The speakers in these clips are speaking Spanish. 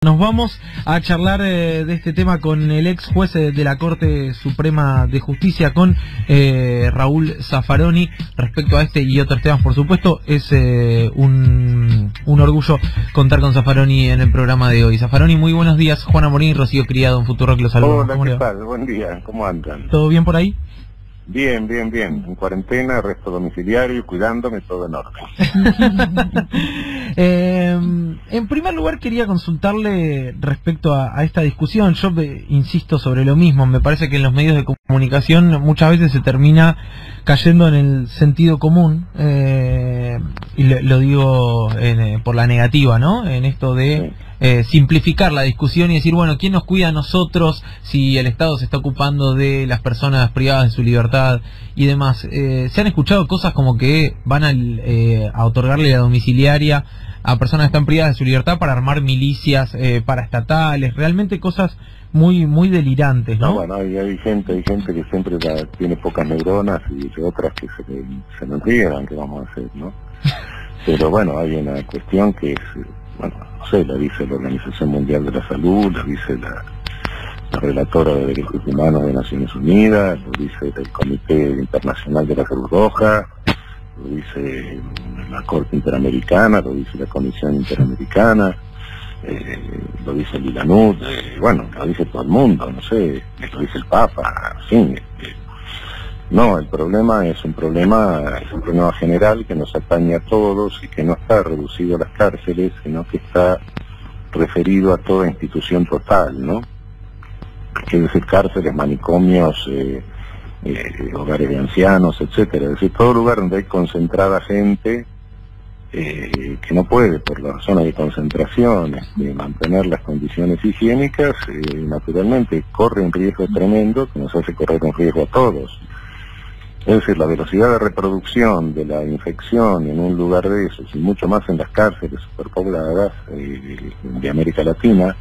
Nos vamos a charlar de este tema con el ex juez de la Corte Suprema de Justicia, con Raúl Zaffaroni, respecto a este y otros temas, por supuesto. Es un orgullo contar con Zaffaroni en el programa de hoy. Zaffaroni, muy buenos días. Juana Morín y Rocío Criado en Futurock los saludos. Hola, ¿qué tal? Buen día, ¿cómo andan? ¿Todo bien por ahí? Bien, bien, bien. En cuarentena, arresto domiciliario, cuidándome, todo en orden. En primer lugar, quería consultarle respecto a esta discusión. Yo insisto sobre lo mismo. Me parece que en los medios de comunicación muchas veces se termina cayendo en el sentido común, y lo digo por la negativa, ¿no? En esto de simplificar la discusión y decir, bueno, ¿quién nos cuida a nosotros si el Estado se está ocupando de las personas privadas de su libertad y demás? Se han escuchado cosas como que van a otorgarle la domiciliaria a personas que están privadas de su libertad para armar milicias paraestatales, realmente cosas muy muy delirantes, ¿no? No, bueno, hay gente que siempre tiene pocas neuronas y otras que se nos riegan, que vamos a hacer, ¿no? Pero bueno, hay una cuestión que es, bueno, no sé, la dice la Organización Mundial de la Salud, la dice la relatora de Derechos Humanos de Naciones Unidas, lo dice el Comité Internacional de la Cruz Roja, lo dice la Corte Interamericana, lo dice la Comisión Interamericana, lo dice el ILANUD, bueno, lo dice todo el mundo, no sé, lo dice el Papa, en fin. No, el problema es un problema general que nos atañe a todos y que no está reducido a las cárceles, sino que está referido a toda institución total, ¿no? Que es decir, cárceles, manicomios, hogares de ancianos, etcétera. Es decir, todo lugar donde hay concentrada gente que no puede, por las razones de concentración, mantener las condiciones higiénicas, naturalmente corre un riesgo tremendo que nos hace correr un riesgo a todos. Es decir, la velocidad de reproducción de la infección en un lugar de esos, y mucho más en las cárceles superpobladas de América Latina.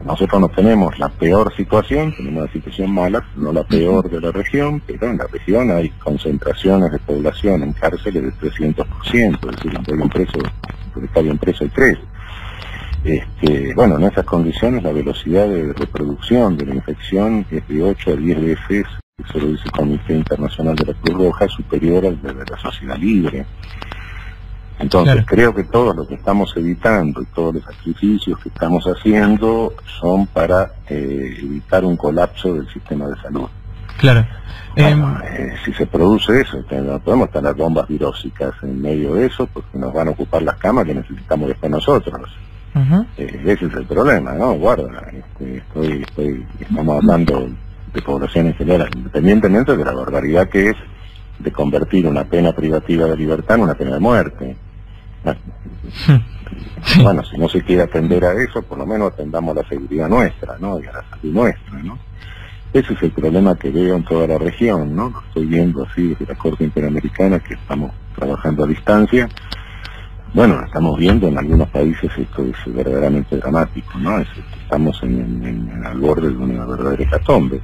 Nosotros no tenemos la peor situación, tenemos una situación mala, no la peor de la región, pero en la región hay concentraciones de población en cárceles de 300%, es decir, donde está bien preso hay 3. Bueno, en esas condiciones la velocidad de reproducción de la infección es de 8 a 10 veces, eso lo dice el Comité Internacional de la Cruz Roja, superior al de la sociedad libre. Entonces, claro, creo que todo lo que estamos evitando y todos los sacrificios que estamos haciendo son para evitar un colapso del sistema de salud. Claro. Bueno, si se produce eso, no podemos tener bombas virósicas en medio de eso, porque nos van a ocupar las camas que necesitamos después nosotros. Ese es el problema, ¿no? Guarda, estamos hablando de población en general, independientemente de la barbaridad que es de convertir una pena privativa de libertad en una pena de muerte. Bueno, si no se quiere atender a eso, por lo menos atendamos a la seguridad nuestra, ¿no? Y a la salud nuestra, ¿no? Ese es el problema que veo en toda la región, ¿no? Lo estoy viendo así desde la Corte Interamericana, que estamos trabajando a distancia. Bueno, estamos viendo en algunos países esto es verdaderamente dramático, ¿no? Estamos al borde de una verdadera hecatombe.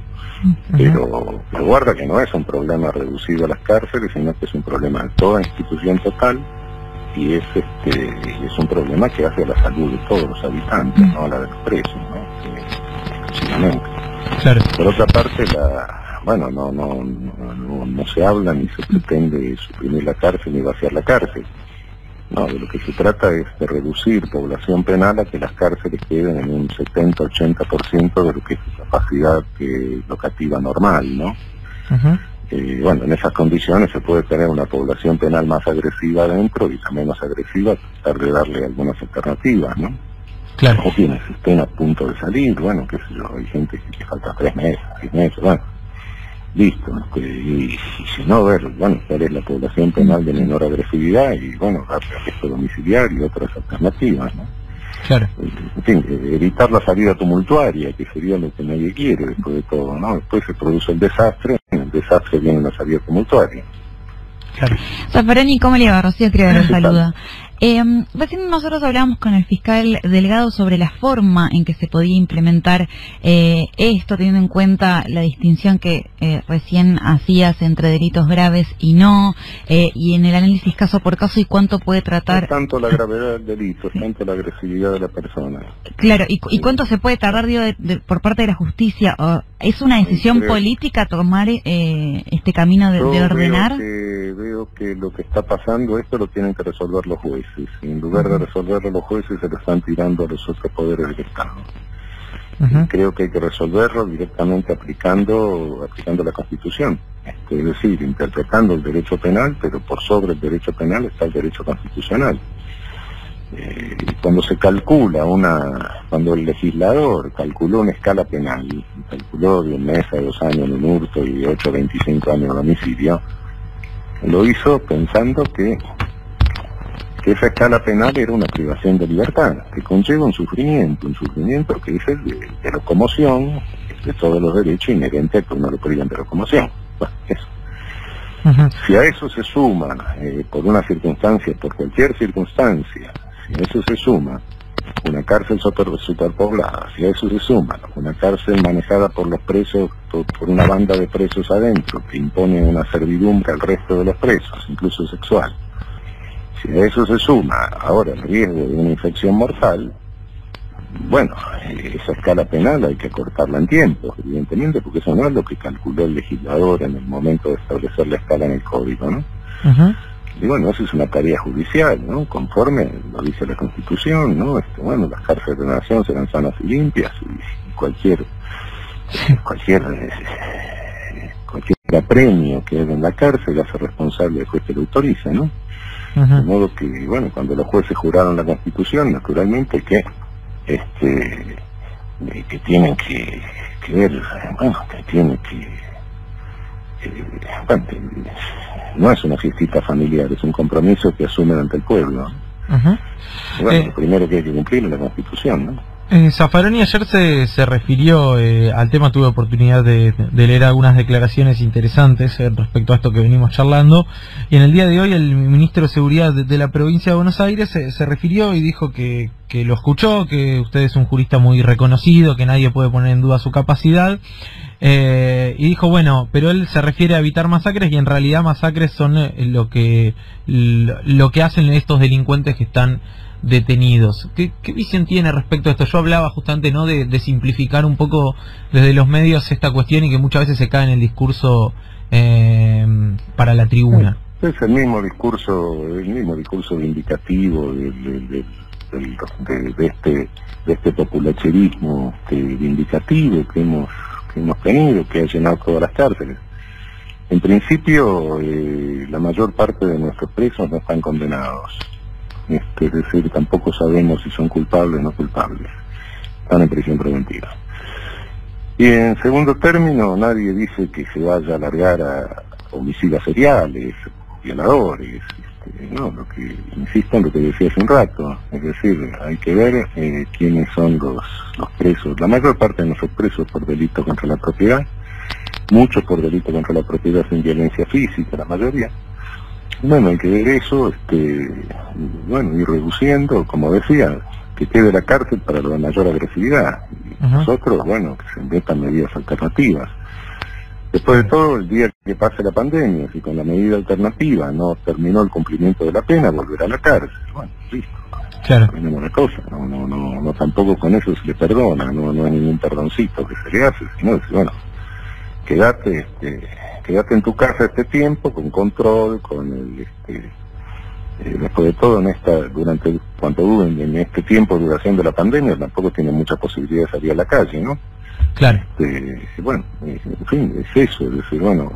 Pero guarda que no es un problema reducido a las cárceles, sino que es un problema de toda institución total, y es un problema que hace a la salud de todos los habitantes, no a la de los presos, ¿no? Exclusivamente. Claro. Por otra parte, no se habla ni se pretende suprimir la cárcel ni vaciar la cárcel. No, de lo que se trata es de reducir población penal a que las cárceles queden en un 70-80% de lo que es su capacidad locativa normal, ¿no? Bueno, en esas condiciones se puede tener una población penal más agresiva adentro y la menos agresiva, tratar de darle algunas alternativas, ¿no? Claro. O quienes estén a punto de salir, bueno, qué sé yo, hay gente que falta 3 meses, 6 meses, bueno, listo, y si no, ver, bueno, cuál es la población penal de menor agresividad y, bueno, arresto domiciliario y otras alternativas, ¿no? Claro. En fin, evitar la salida tumultuaria, que sería lo que nadie quiere después de todo, ¿no? Después se produce el desastre, en el desastre viene la salida tumultuaria. Claro. Zaffaroni, ¿cómo le va? Rocío Criado lo saluda. Recién nosotros hablábamos con el fiscal Delgado sobre la forma en que se podía implementar esto, teniendo en cuenta la distinción que recién hacías entre delitos graves y no, y en el análisis caso por caso y cuánto puede tratar... No tanto la gravedad del delito, tanto la agresividad de la persona. Claro, ¿y cuánto se puede tardar, digo, por parte de la justicia? ¿Es una decisión política tomar este camino de ordenar? Veo que lo que está pasando, esto lo tienen que resolver los jueces. Y en lugar de resolverlo los jueces, se lo están tirando a los otros poderes del Estado. Y creo que hay que resolverlo directamente aplicando la Constitución. Es decir, interpretando el derecho penal, pero por sobre el derecho penal está el derecho constitucional. Cuando se calcula cuando el legislador calculó una escala penal, calculó de 1 mes a 2 años en un hurto y de 8 a 25 años en homicidio, lo hizo pensando que esa escala penal era una privación de libertad, que conlleva un sufrimiento que es el de locomoción, de todos los derechos inherentes a que uno lo privan de locomoción. Bueno, eso. Si a eso se suma, por una circunstancia, por cualquier circunstancia, si a eso se suma una cárcel superpoblada, si a eso se suma una cárcel manejada por los presos, por una banda de presos adentro, que impone una servidumbre al resto de los presos, incluso sexual, si a eso se suma ahora el riesgo de una infección mortal, bueno, esa escala penal hay que acortarla en tiempo, evidentemente, porque eso no es lo que calculó el legislador en el momento de establecer la escala en el código, ¿no? Y bueno, eso es una tarea judicial, ¿no? Conforme lo dice la Constitución, ¿no? Bueno, las cárceles de la nación serán sanas y limpias, y cualquier apremio que haga en la cárcel hace responsable del juez que lo autoriza, ¿no? De modo que, bueno, cuando los jueces juraron la Constitución, naturalmente que tienen que ver, bueno, que tienen bueno, no es una fiestita familiar, es un compromiso que asumen ante el pueblo. Bueno, lo primero que hay que cumplir es la Constitución, ¿no? Zaffaroni ayer se refirió al tema, tuve oportunidad de leer algunas declaraciones interesantes respecto a esto que venimos charlando, y en el día de hoy el ministro de Seguridad de la provincia de Buenos Aires se refirió y dijo que lo escuchó, que usted es un jurista muy reconocido, que nadie puede poner en duda su capacidad, y dijo, bueno, pero él se refiere a evitar masacres, y en realidad masacres son lo que hacen estos delincuentes que están detenidos. ¿Qué visión tiene respecto a esto? Yo hablaba justamente, ¿no?, de simplificar un poco desde los medios esta cuestión y que muchas veces se cae en el discurso para la tribuna. Es el mismo discurso vindicativo de este populacherismo vindicativo que hemos tenido, que ha llenado todas las cárceles. En principio, la mayor parte de nuestros presos no están condenados. Es decir, tampoco sabemos si son culpables o no culpables. Están en prisión preventiva. Y en segundo término, nadie dice que se vaya a alargar a homicidas seriales, violadores. No, insisto en lo que decía hace un rato. Es decir, hay que ver quiénes son los presos. La mayor parte de nuestros presos por delito contra la propiedad, muchos por delito contra la propiedad sin violencia física, la mayoría. Bueno, hay que ver eso, bueno, ir reduciendo, como decía, que quede la cárcel para la mayor agresividad. Y nosotros, bueno, que se inventan medidas alternativas. Después de todo, el día que pase la pandemia, si con la medida alternativa no terminó el cumplimiento de la pena, volverá a la cárcel. Bueno, listo. Claro. Tenemos la cosa, no, tampoco con eso se le perdona, no hay ningún perdoncito que se le hace, sino decir, bueno, quédate en tu casa este tiempo, con control, después de todo, en este tiempo de duración de la pandemia, tampoco tiene mucha posibilidad de salir a la calle, ¿no? Claro. Bueno, en fin, es eso, es decir, bueno,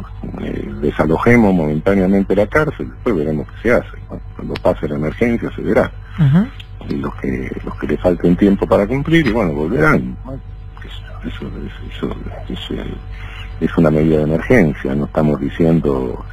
desalojemos momentáneamente la cárcel, después veremos qué se hace. Bueno, cuando pase la emergencia se verá. Y los que le falten tiempo para cumplir, y bueno, volverán. Bueno, eso es una medida de emergencia, no estamos diciendo,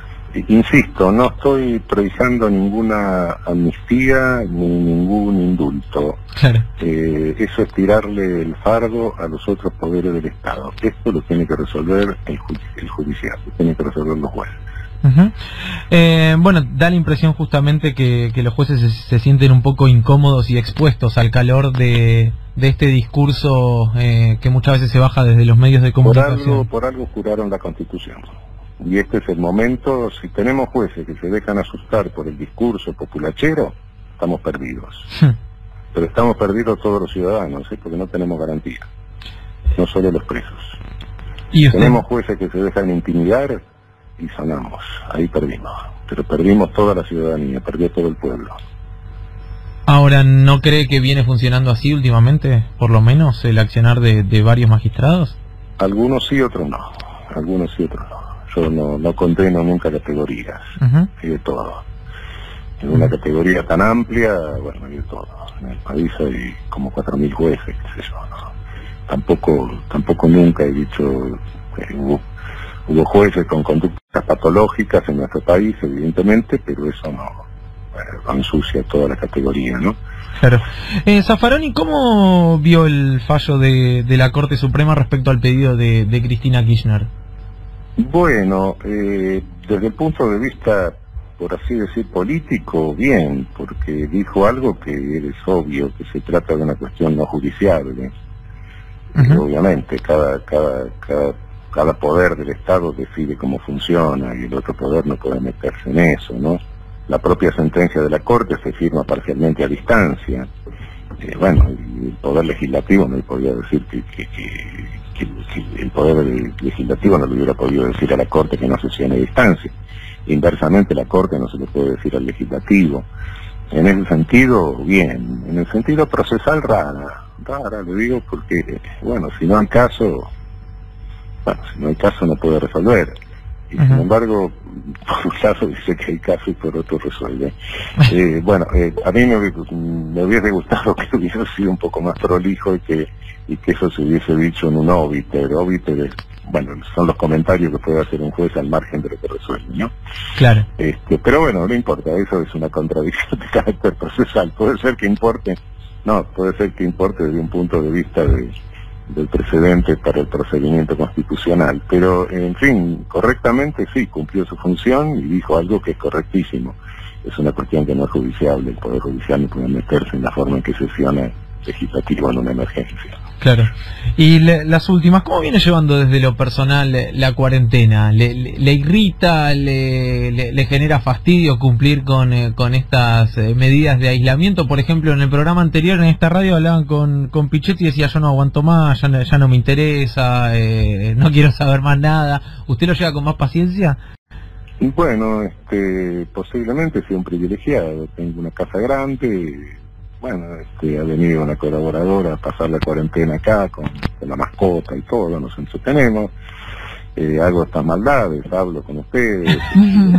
insisto, no estoy priorizando ninguna amnistía ni ningún indulto. Claro. Eso es tirarle el fardo a los otros poderes del Estado. Esto lo tiene que resolver el judicial, lo tiene que resolver los jueces. Bueno, da la impresión justamente que los jueces se sienten un poco incómodos y expuestos al calor de este discurso que muchas veces se baja desde los medios de comunicación. Por algo juraron la Constitución. Y este es el momento. Si tenemos jueces que se dejan asustar por el discurso populachero, estamos perdidos. Pero estamos perdidos todos los ciudadanos, porque no tenemos garantía. No solo los presos. ¿Y usted? Tenemos jueces que se dejan intimidar y sonamos. Ahí perdimos. Pero perdimos toda la ciudadanía, perdió todo el pueblo. Ahora, ¿no cree que viene funcionando así últimamente, por lo menos, el accionar de varios magistrados? Algunos sí, otros no. Algunos sí, otros no. Yo no condeno nunca categorías. Hay de todo. En una categoría tan amplia, bueno, hay de todo. En el país hay como 4.000 jueces, qué sé yo, ¿no? Tampoco nunca he dicho hubo jueces con conductas patológicas en nuestro país, evidentemente, pero eso no ensucia toda la categoría, ¿no? Claro. Zaffaroni, ¿cómo vio el fallo de la Corte Suprema respecto al pedido de Cristina Kirchner? Bueno, desde el punto de vista, por así decir, político, bien, porque dijo algo que es obvio, que se trata de una cuestión no judiciable. Obviamente, cada poder del Estado decide cómo funciona y el otro poder no puede meterse en eso, ¿no? La propia sentencia de la Corte se firma parcialmente a distancia. Bueno, y el Poder Legislativo no le podía decir que el Poder Legislativo no le hubiera podido decir a la Corte que no sesione a distancia. Inversamente, la Corte no se le puede decir al Legislativo. En ese sentido, bien. En el sentido procesal, rara, le digo, porque, bueno, si no hay caso no puede resolver. Y sin embargo, por un lado dice que hay caso y por otro resuelve. Bueno, a mí me hubiese gustado que hubiera sido un poco más prolijo y que eso se hubiese dicho en un óbiter. Óbiter es, bueno, son los comentarios que puede hacer un juez al margen de lo que resuelve, ¿no? Claro. Pero bueno, no importa, eso es una contradicción de carácter procesal. Puede ser que importe desde un punto de vista del precedente para el procedimiento constitucional, pero en fin, correctamente sí, cumplió su función y dijo algo que es correctísimo. Es una cuestión que no es judiciable, el Poder Judicial no puede meterse en la forma en que sesiona legislativo en una emergencia. Claro. Y las últimas, ¿cómo viene llevando desde lo personal la cuarentena? ¿Le irrita, le genera fastidio cumplir con estas medidas de aislamiento? Por ejemplo, en el programa anterior, en esta radio, hablaban con Pichetti y decía, yo no aguanto más, ya no me interesa, no quiero saber más nada. ¿Usted lo lleva con más paciencia? Bueno, posiblemente sea un privilegiado. Tengo una casa grande. Bueno, ha venido una colaboradora a pasar la cuarentena acá con la mascota y todo, nos entretenemos, hago estas maldades, hablo con ustedes,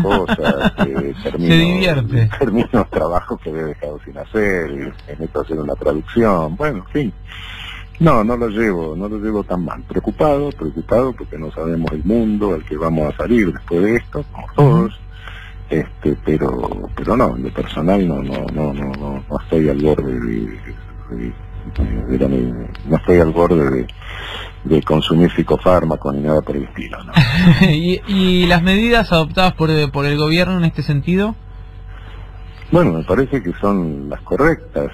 cosas, termino trabajos que había dejado sin hacer, me meto a hacer una traducción, bueno, en fin. No lo llevo tan mal. Preocupado porque no sabemos el mundo al que vamos a salir después de esto, como todos. Pero no, en lo personal no estoy al borde no estoy al borde de consumir psicofármacos ni nada por el estilo, ¿no? ¿Y las medidas adoptadas por el gobierno en este sentido? Bueno, me parece que son las correctas.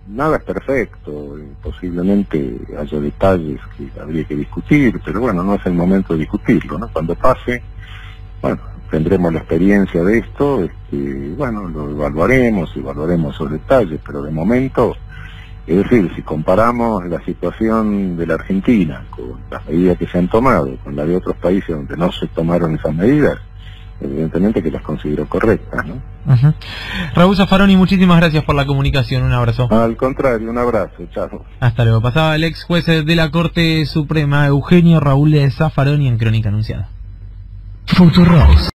Nada es perfecto, posiblemente haya detalles que habría que discutir, pero bueno, no es el momento de discutirlo, ¿no? Cuando pase, bueno, tendremos la experiencia de esto, bueno, lo evaluaremos esos detalles, pero de momento, es decir, si comparamos la situación de la Argentina con las medidas que se han tomado, con la de otros países donde no se tomaron esas medidas, evidentemente que las considero correctas, ¿no? Raúl Zaffaroni, muchísimas gracias por la comunicación, un abrazo. Al contrario, un abrazo, chao. Hasta luego. Pasaba el ex juez de la Corte Suprema, Eugenio Raúl Zaffaroni, en Crónica Anunciada. Futuros.